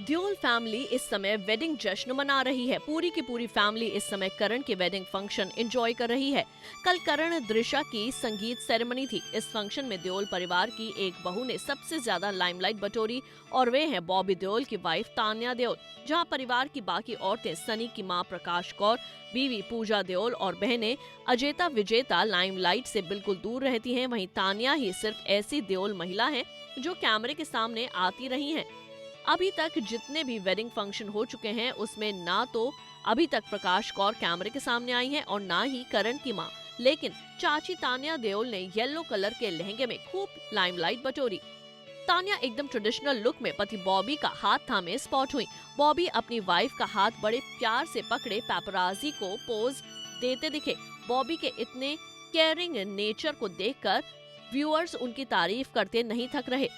Deol family इस समय wedding जश्न मना रही है। पूरी की पूरी फैमिली इस समय करण के वेडिंग फंक्शन एंजॉय कर रही है। कल करण दृशा की संगीत सेरेमनी थी। इस फंक्शन में देओल परिवार की एक बहू ने सबसे ज्यादा लाइमलाइट बटोरी और वे हैं बॉबी देओल की वाइफ तान्या देओल। जहां परिवार की बाकी औरतें सनी की मां प्रकाश कौर, बीवी पूजा देओल और बहनें अजेता विजेता लाइमलाइट से बिल्कुल दूर रहती हैं, वहीं तान्या ही सिर्फ ऐसी देओल महिला है जो कैमरे के सामने आती रही हैं। अभी तक जितने भी वेडिंग फंक्शन हो चुके हैं उसमें ना तो अभी तक प्रकाश कौर कैमरे के सामने आई हैं और ना ही करण की मां, लेकिन चाची तान्या देओल ने येलो कलर के लहंगे में खूब लाइमलाइट बटोरी। तान्या एकदम ट्रेडिशनल लुक में पति बॉबी का हाथ थामे स्पॉट हुई। बॉबी अपनी वाइफ का हाथ बड़े प्यार से पकड़े पैपराजी को पोज देते दिखे। बॉबी के इतने केयरिंग नेचर को देखकर व्यूअर्स उनकी तारीफ करते नहीं थक रहे।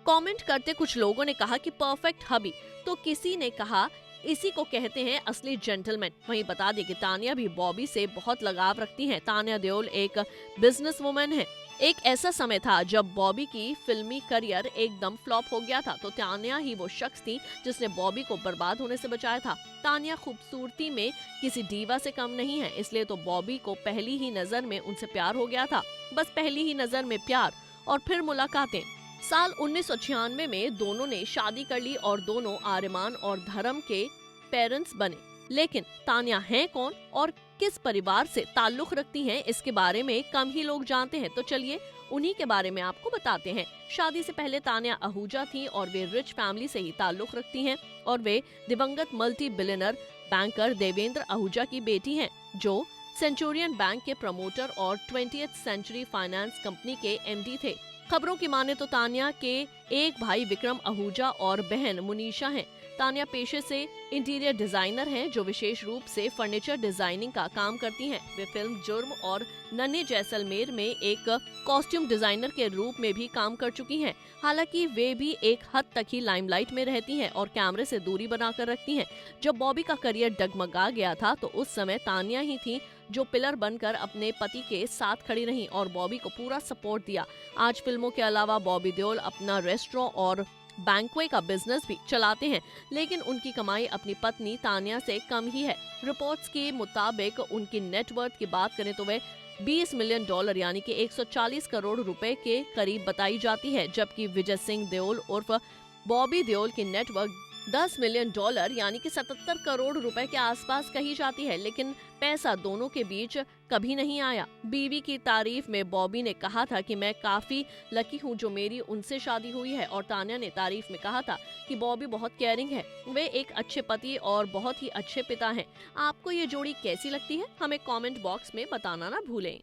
कमेंट करते कुछ लोगों ने कहा कि परफेक्ट हबी, तो किसी ने कहा इसी को कहते हैं असली जेंटलमैन। वहीं बता दें कि तान्या भी बॉबी से बहुत लगाव रखती हैं। तान्या देओल एक बिजनेस वुमन है। एक ऐसा समय था जब बॉबी की फिल्मी करियर एकदम फ्लॉप हो गया था, तो तान्या ही वो शख्स थी जिसने बॉबी को बर्बाद होने से बचाया था। तान्या खूबसूरती में किसी डीवा से कम नहीं है, इसलिए तो बॉबी को पहली ही नजर में उनसे प्यार हो गया था। बस पहली ही नजर में प्यार और फिर मुलाकातें। साल 1996 में दोनों ने शादी कर ली और दोनों आर्यमान और धर्म के पेरेंट्स बने। लेकिन तान्या हैं कौन और किस परिवार से ताल्लुक रखती हैं, इसके बारे में कम ही लोग जानते हैं। तो चलिए उन्हीं के बारे में आपको बताते हैं। शादी से पहले तान्या आहूजा थी और वे रिच फैमिली से ही ताल्लुक रखती हैं और वे दिवंगत multi billionaire banker Devendra Ahuja की बेटी हैं, जो सेंचुरियन बैंक के प्रमोटर और 20th सेंचुरी फाइनेंस कंपनी के एमडी थे। खबरों की माने तो तान्या के एक भाई विक्रम आहूजा और बहन मुनीषा हैं। तान्या पेशे से इंटीरियर डिजाइनर हैं, जो विशेष रूप से फर्नीचर डिजाइनिंग का काम करती हैं। वे फिल्म जुर्म और नन्हे जैसलमेर में एक कॉस्ट्यूम डिजाइनर के रूप में भी काम कर चुकी हैं। हालांकि वे भी एक हद तक ही लाइमलाइट में रहती हैं और कैमरे से दूरी बनाकर रखती हैं। जब बॉबी का करियर डगमगा गया था तो उस समय तान्या ही थी जो पिलर बनकर अपने पति के साथ खड़ी रही और बॉबी को पूरा सपोर्ट दिया। आज फिल्मों के अलावा बॉबी देओल अपना रेस्टोरेंट और बैंक्वे का बिजनेस भी चलाते हैं, लेकिन उनकी कमाई अपनी पत्नी तान्या से कम ही है। रिपोर्ट्स के मुताबिक उनकी नेटवर्थ की बात करें तो वह $20 मिलियन यानी कि 140 करोड़ रुपए के करीब बताई जाती है, जबकि विजय सिंह देओल उर्फ बॉबी देओल की नेटवर्थ $10 मिलियन यानी कि 77 करोड़ रुपए के आसपास कही जाती है, लेकिन पैसा दोनों के बीच कभी नहीं आया। बीवी की तारीफ में बॉबी ने कहा था कि मैं काफी लकी हूँ जो मेरी उनसे शादी हुई है, और तान्या ने तारीफ में कहा था कि बॉबी बहुत केयरिंग है, वे एक अच्छे पति और बहुत ही अच्छे पिता हैं। आपको ये जोड़ी कैसी लगती है, हमें कमेंट बॉक्स में बताना ना भूलें।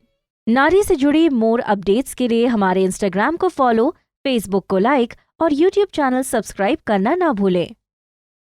नारी से जुड़ी मोर अपडेट्स के लिए हमारे इंस्टाग्राम को फॉलो, फेसबुक को लाइक और यूट्यूब चैनल सब्सक्राइब करना ना भूलें।